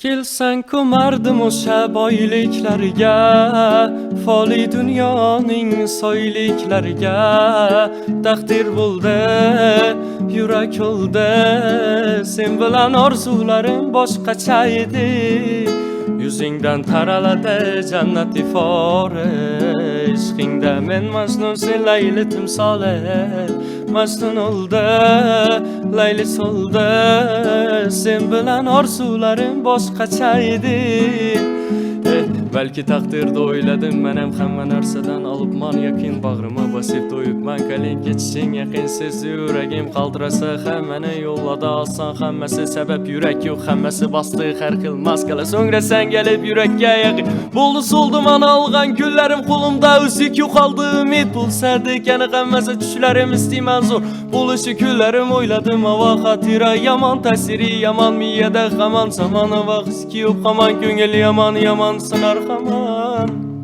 Kelsen ko'mardim o'sha boyliklarga, foli dunyoning soyliklariga. Taqdir bo'ldi, yurak oldi, sen bilan orzularim boshqacha edi. Yuzingdan taraladi jannat ifori, ishqingda men Majnun, sen Layli timsoli. Majnun oldi, Layli soldi, sen bilan orzularim boshqacha edi. Belki taqdirda o'yladim men ham hamma narsadan olibman yakin, bag'rima bosib to'yibman kalin kechishing yaqinsiz. Yuragim qaltirasa hammani yo'llada oson, hammasi sabab yurak yo'q, hammasi bosdi har xil maskala. So'ngra sen kelib yurakka yaqin bo'ldi, soldi mana olgan kunlarim qo'limda, o'zik yo'qoldi umid bo'lsa dekani hammasi tushlarim istayman zo'r bo'lishi kunlarim. O'yladim havo xotira yomon ta'siri, yomon miyada hamon zamon vaqtki yo'q, hamon ko'ngil yomon yomon sinar hamon.